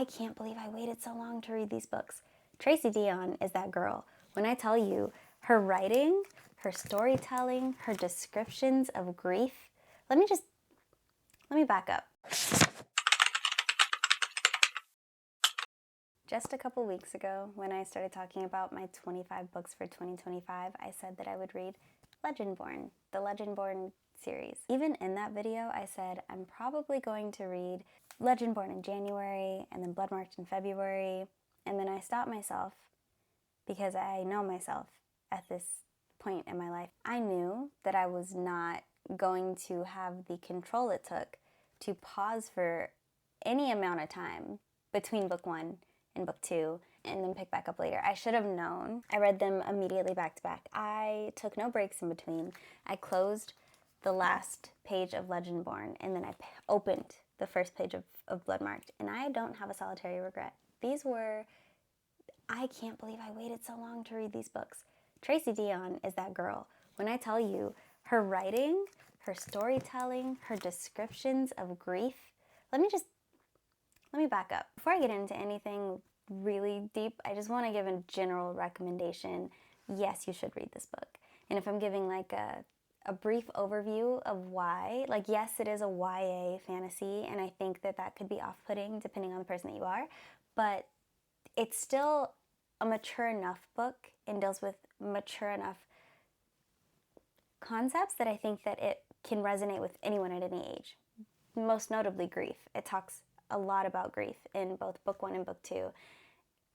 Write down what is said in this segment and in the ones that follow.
I can't believe I waited so long to read these books. Tracy Deonn is that girl. When I tell you, her writing, her storytelling, her descriptions of grief, let me back up. Just a couple weeks ago, when I started talking about my 25 books for 2025, I said that I would read Legendborn, the Legendborn series. Even in that video, I said I'm probably going to read Legendborn in January, and then Bloodmarked in February, and then I stopped myself because I know myself at this point in my life. I knew that I was not going to have the control it took to pause for any amount of time between book 1 and book 2 and then pick back up later. I should have known. I read them immediately back to back. I took no breaks in between. I closed the last page of Legendborn and then I opened the first page of Bloodmarked, and I don't have a solitary regret. I can't believe I waited so long to read these books. Tracy Deonn is that girl. When I tell you, her writing, her storytelling, her descriptions of grief, let me back up. Before I get into anything really deep, I just want to give a general recommendation. Yes, you should read this book. And if I'm giving like a brief overview of why, like yes, it is a YA fantasy, and I think that could be off-putting depending on the person that you are, but it's still a mature enough book and deals with mature enough concepts that I think that it can resonate with anyone at any age. Most notably grief. It talks a lot about grief in both book 1 and book 2,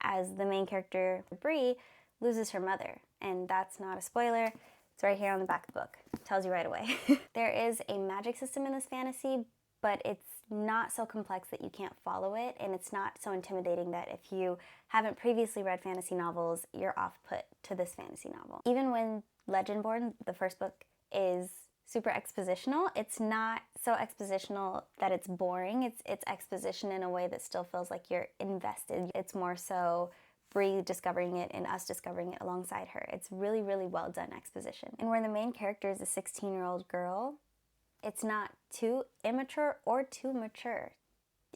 as the main character, Bree, loses her mother. And that's not a spoiler. It's right here on the back of the book. It tells you right away. There is a magic system in this fantasy, but it's not so complex that you can't follow it, and it's not so intimidating that if you haven't previously read fantasy novels, you're off-put to this fantasy novel. Even when Legendborn, the first book, is super expositional, it's not so expositional that it's boring. It's exposition in a way that still feels like you're invested. It's more so Bree discovering it and us discovering it alongside her. It's really, really well done exposition. And where the main character is a 16-year-old girl, it's not too immature or too mature.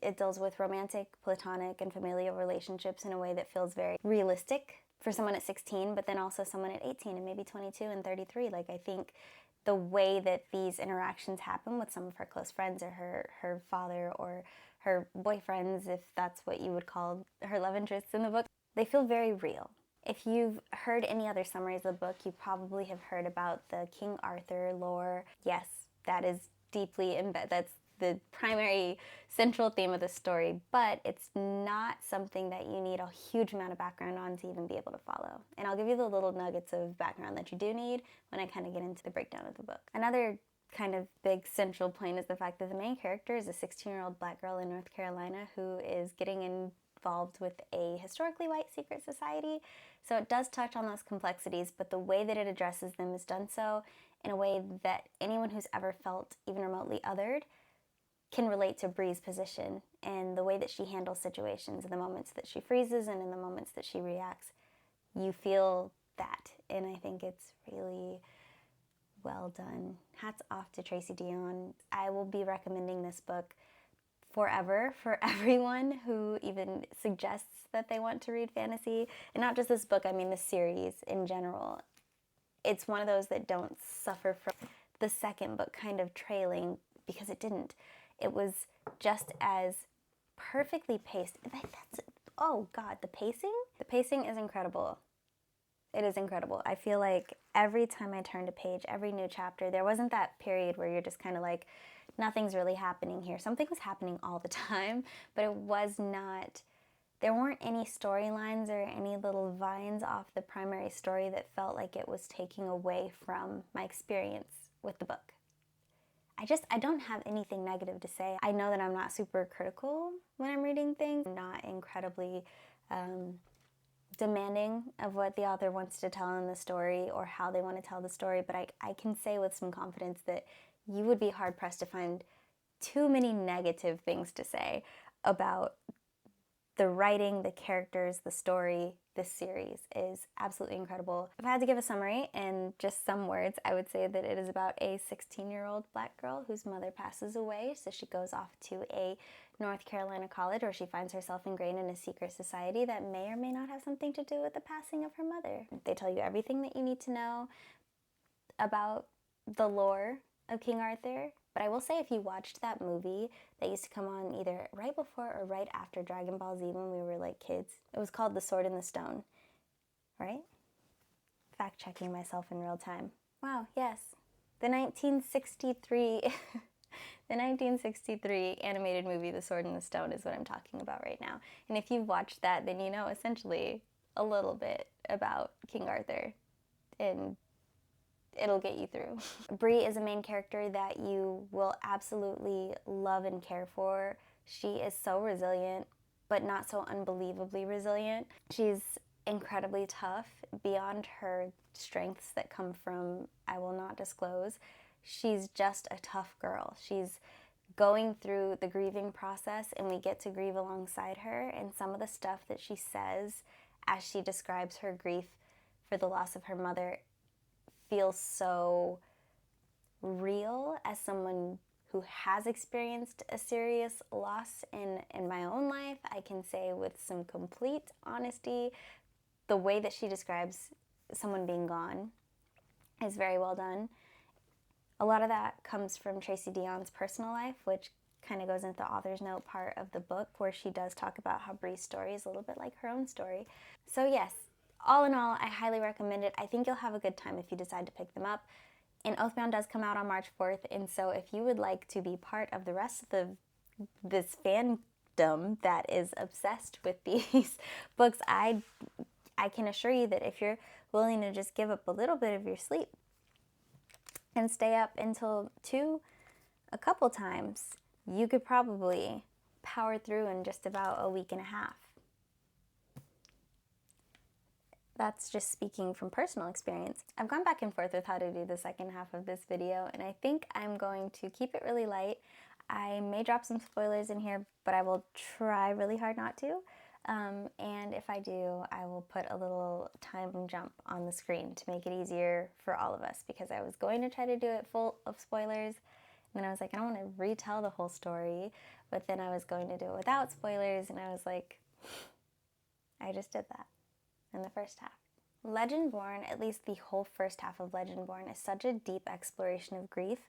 It deals with romantic, platonic, and familial relationships in a way that feels very realistic for someone at 16, but then also someone at 18 and maybe 22 and 33. Like, I think the way that these interactions happen with some of her close friends or her father or her boyfriends, if that's what you would call her love interests in the book, they feel very real. If you've heard any other summaries of the book, you probably have heard about the King Arthur lore. Yes, that is deeply embedded. That's the primary central theme of the story, but it's not something that you need a huge amount of background on to even be able to follow. And I'll give you the little nuggets of background that you do need when I kind of get into the breakdown of the book. Another kind of big central point is the fact that the main character is a 16-year-old black girl in North Carolina who is getting involved with a historically white secret society. So it does touch on those complexities, but the way that it addresses them is done so in a way that anyone who's ever felt even remotely othered can relate to Bree's position and the way that she handles situations, in the moments that she freezes and in the moments that she reacts. You feel that, and I think it's really well done. Hats off to Tracy Deonn. I will be recommending this book forever for everyone who even suggests that they want to read fantasy. And not just this book, I mean this series in general. It's one of those that don't suffer from the second book kind of trailing, because it didn't. It was just as perfectly paced. Oh God, the pacing? The pacing is incredible. It is incredible. I feel like every time I turned a page, every new chapter, there wasn't that period where you're just kind of like, nothing's really happening here. Something was happening all the time, but it was not, there weren't any storylines or any little vines off the primary story that felt like it was taking away from my experience with the book. I don't have anything negative to say. I know that I'm not super critical when I'm reading things. I'm not incredibly demanding of what the author wants to tell in the story or how they want to tell the story, but I can say with some confidence that you would be hard-pressed to find too many negative things to say about The writing, the characters, the story, this series is absolutely incredible. If I had to give a summary in just some words, I would say that it is about a 16-year-old black girl whose mother passes away, so she goes off to a North Carolina college where she finds herself ingrained in a secret society that may or may not have something to do with the passing of her mother. They tell you everything that you need to know about the lore of King Arthur. But I will say, if you watched that movie that used to come on either right before or right after Dragon Ball Z when we were like kids, it was called The Sword and the Stone, right? Fact checking myself in real time. Wow, yes. The 1963 the 1963 animated movie The Sword and the Stone is what I'm talking about right now. And if you've watched that, then you know essentially a little bit about King Arthur, and it'll get you through. Bree is a main character that you will absolutely love and care for. She is so resilient, but not so unbelievably resilient. She's incredibly tough beyond her strengths that come from, I will not disclose. She's just a tough girl. She's going through the grieving process, and we get to grieve alongside her, and some of the stuff that she says as she describes her grief for the loss of her mother feels so real as someone who has experienced a serious loss in my own life. I can say with some complete honesty, the way that she describes someone being gone is very well done. A lot of that comes from Tracy Deonn's personal life, which kind of goes into the author's note part of the book, where she does talk about how Bree's story is a little bit like her own story. So yes, all in all, I highly recommend it. I think you'll have a good time if you decide to pick them up. And Oathbound does come out on March 4th, and so if you would like to be part of the rest of this fandom that is obsessed with these books, I can assure you that if you're willing to just give up a little bit of your sleep and stay up until 2 a couple times, you could probably power through in just about a week and a half. That's just speaking from personal experience. I've gone back and forth with how to do the second half of this video, and I think I'm going to keep it really light. I may drop some spoilers in here, but I will try really hard not to. And if I do, I will put a little time jump on the screen to make it easier for all of us, because I was going to try to do it full of spoilers, and then I was like, I don't want to retell the whole story, but then I was going to do it without spoilers, and I was like, I just did that in the first half. Legendborn, at least the whole first half of Legendborn, is such a deep exploration of grief.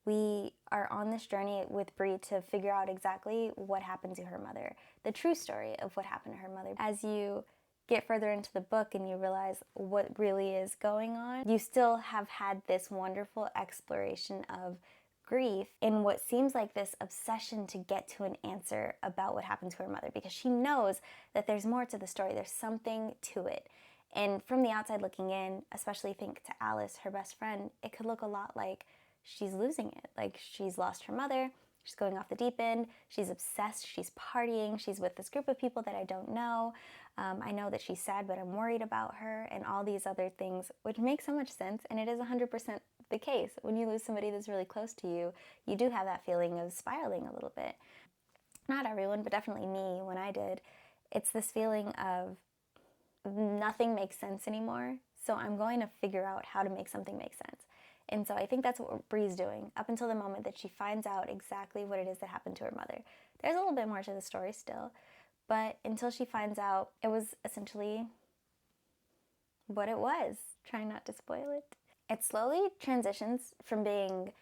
We are on this journey with Bree to figure out exactly what happened to her mother, the true story of what happened to her mother. As you get further into the book and you realize what really is going on, you still have had this wonderful exploration of grief in what seems like this obsession to get to an answer about what happened to her mother, because she knows that there's more to the story, there's something to it. And from the outside looking in, especially think to Alice, her best friend, it could look a lot like she's losing it. Like, she's lost her mother, she's going off the deep end, she's obsessed, she's partying, she's with this group of people that I don't know. I know that she's sad, but I'm worried about her, and all these other things, which makes so much sense, and it is 100% the case. When you lose somebody that's really close to you, you do have that feeling of spiraling a little bit. Not everyone, but definitely me when I did. It's this feeling of nothing makes sense anymore, so I'm going to figure out how to make something make sense. And so I think that's what Bree's doing up until the moment that she finds out exactly what it is that happened to her mother. There's a little bit more to the story still, but until she finds out, it was essentially what it was. Trying not to spoil it. It slowly transitions from being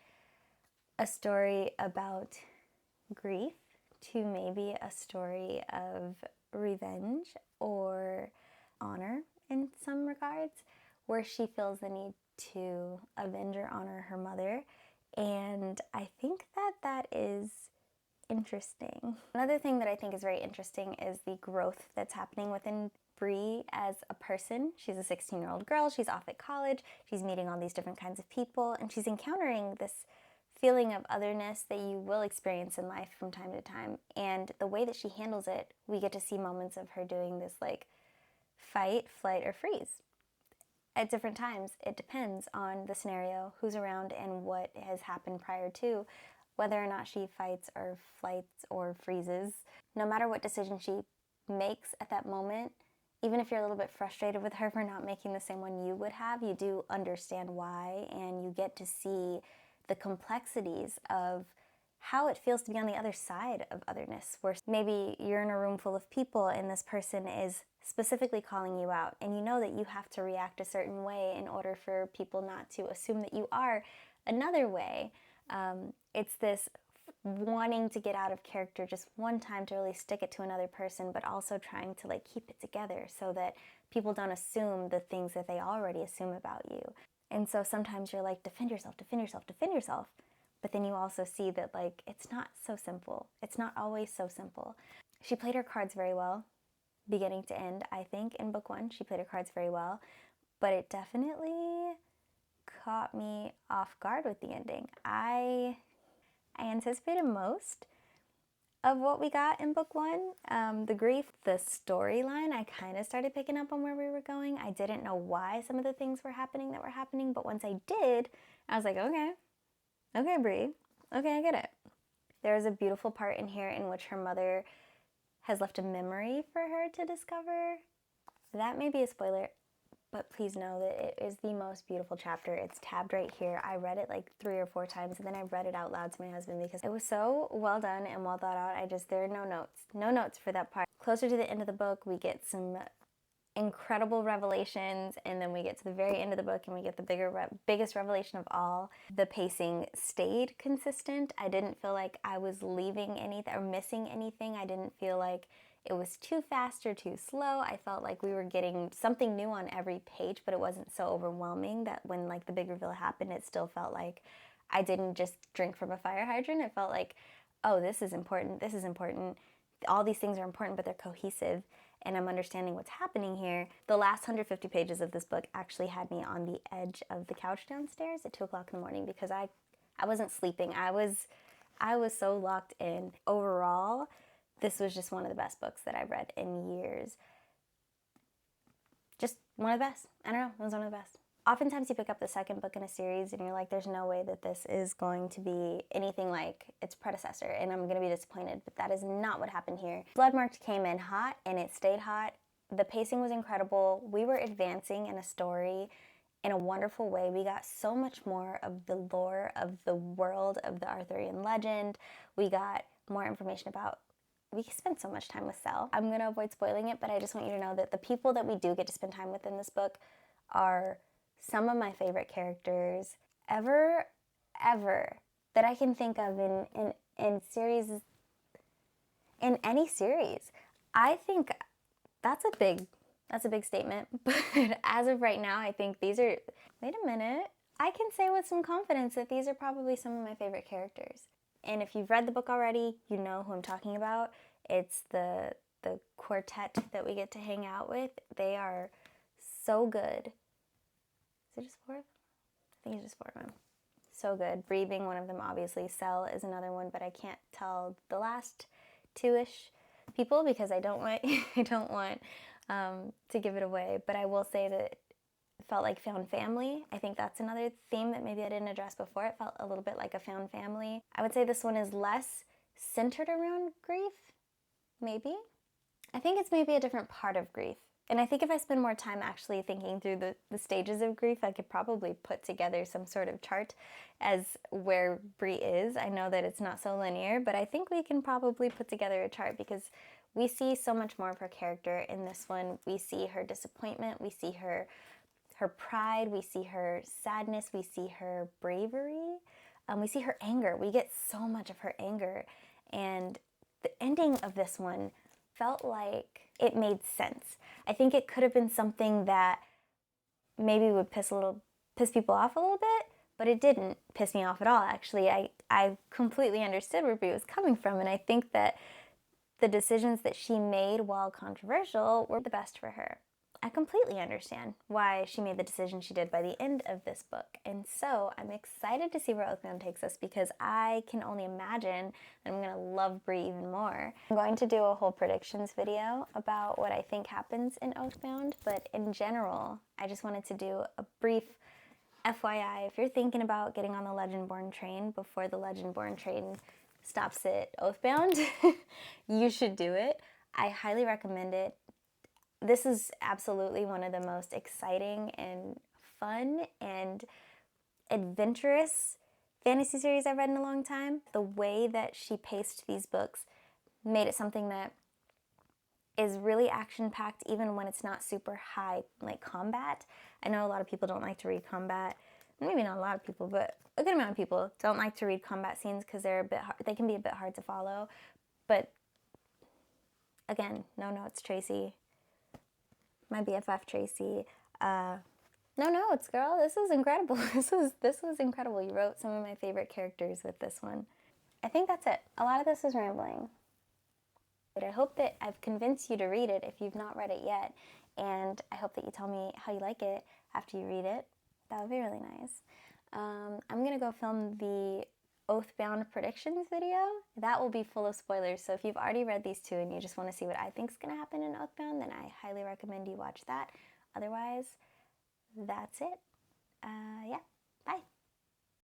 a story about grief to maybe a story of revenge or honor in some regards, where she feels the need to avenge or honor her mother. And I think that that is interesting. Another thing that I think is very interesting is the growth that's happening within Bree as a person. She's a 16-year-old girl, she's off at college, she's meeting all these different kinds of people, and she's encountering this feeling of otherness that you will experience in life from time to time. And the way that she handles it, we get to see moments of her doing this like fight, flight, or freeze. At different times, it depends on the scenario, who's around, and what has happened prior to, whether or not she fights or flights or freezes. No matter what decision she makes at that moment, even if you're a little bit frustrated with her for not making the same one you would have, you do understand why, and you get to see the complexities of how it feels to be on the other side of otherness, where maybe you're in a room full of people and this person is specifically calling you out, and you know that you have to react a certain way in order for people not to assume that you are another way. It's this wanting to get out of character just one time to really stick it to another person, but also trying to like keep it together so that people don't assume the things that they already assume about you. And so sometimes you're like, defend yourself, defend yourself, defend yourself. But then you also see that like it's not so simple. It's not always so simple. She played her cards very well, beginning to end, I think. In book one, she played her cards very well. But it definitely caught me off guard with the ending. I anticipated most of what we got in book one. The grief, the storyline, I kind of started picking up on where we were going. I didn't know why some of the things were happening that were happening, but once I did, I was like, okay, Brie, okay, I get it. There's a beautiful part in here in which her mother has left a memory for her to discover. That may be a spoiler, but please know that it is the most beautiful chapter. It's tabbed right here. I read it like 3 or 4 times, and then I read it out loud to my husband because it was so well done and well thought out. There are no notes for that part. Closer to the end of the book, we get some incredible revelations, and then we get to the very end of the book and we get the biggest revelation of all. The pacing stayed consistent. I didn't feel like I was leaving anything or missing anything. I didn't feel like it was too fast or too slow. I felt like we were getting something new on every page, but it wasn't so overwhelming that when like the big reveal happened, it still felt like I didn't just drink from a fire hydrant. It felt like, oh, this is important, this is important. All these things are important, but they're cohesive, and I'm understanding what's happening here. The last 150 pages of this book actually had me on the edge of the couch downstairs at 2 o'clock in the morning because I wasn't sleeping. I was so locked in. Overall, this was just one of the best books that I've read in years. Just one of the best. I don't know, it was one of the best. Oftentimes you pick up the second book in a series and you're like, there's no way that this is going to be anything like its predecessor and I'm going to be disappointed, but that is not what happened here. Bloodmarked came in hot and it stayed hot. The pacing was incredible. We were advancing in a story in a wonderful way. We got so much more of the lore of the world of the Arthurian legend. We got more information about we spent so much time with Sel. I'm going to avoid spoiling it, but I just want you to know that the people that we do get to spend time with in this book are some of my favorite characters ever that I can think of in series, in any series. I think that's a big statement, but as of right now, I think these are, wait a minute, I can say with some confidence that these are probably some of my favorite characters. And if you've read the book already, you know who I'm talking about. It's the quartet that we get to hang out with. They are so good. Is it just 4 of them? I think it's just 4 of them. So good. Bree being one of them, obviously. Sel is another one, but I can't tell the last 2-ish people because I don't want to give it away. But I will say that it felt like found family. I think that's another theme that maybe I didn't address before. It felt a little bit like a found family. I would say this one is less centered around grief, maybe. I think it's maybe a different part of grief. And I think if I spend more time actually thinking through the stages of grief, I could probably put together some sort of chart as where Bree is. I know that it's not so linear, but I think we can probably put together a chart because we see so much more of her character in this one. We see her disappointment, we see her pride, we see her sadness, we see her bravery, we see her anger. We get so much of her anger. And the ending of this one felt like it made sense. I think it could have been something that maybe would piss people off a little bit, but it didn't piss me off at all. Actually, I completely understood where Brie was coming from, and I think that the decisions that she made, while controversial, were the best for her. I completely understand why she made the decision she did by the end of this book. And so I'm excited to see where Oathbound takes us because I can only imagine that I'm going to love Bree even more. I'm going to do a whole predictions video about what I think happens in Oathbound, but in general, I just wanted to do a brief FYI. If you're thinking about getting on the Legendborn train before the Legendborn train stops at Oathbound, you should do it. I highly recommend it. This is absolutely one of the most exciting and fun and adventurous fantasy series I've read in a long time. The way that she paced these books made it something that is really action-packed even when it's not super high, like combat. I know a lot of people don't like to read combat. Maybe not a lot of people, but a good amount of people don't like to read combat scenes because they can be a bit hard to follow. But again, no notes, Tracy. My BFF, Tracy. No notes, girl. This is incredible. This was incredible. You wrote some of my favorite characters with this one. I think that's it. A lot of this is rambling. But I hope that I've convinced you to read it if you've not read it yet. And I hope that you tell me how you like it after you read it. That would be really nice. I'm going to go film the Oathbound predictions video. That will be full of spoilers. So if you've already read these two and you just want to see what I think is going to happen in Oathbound, then I highly recommend you watch that. Otherwise, that's it. Yeah, bye.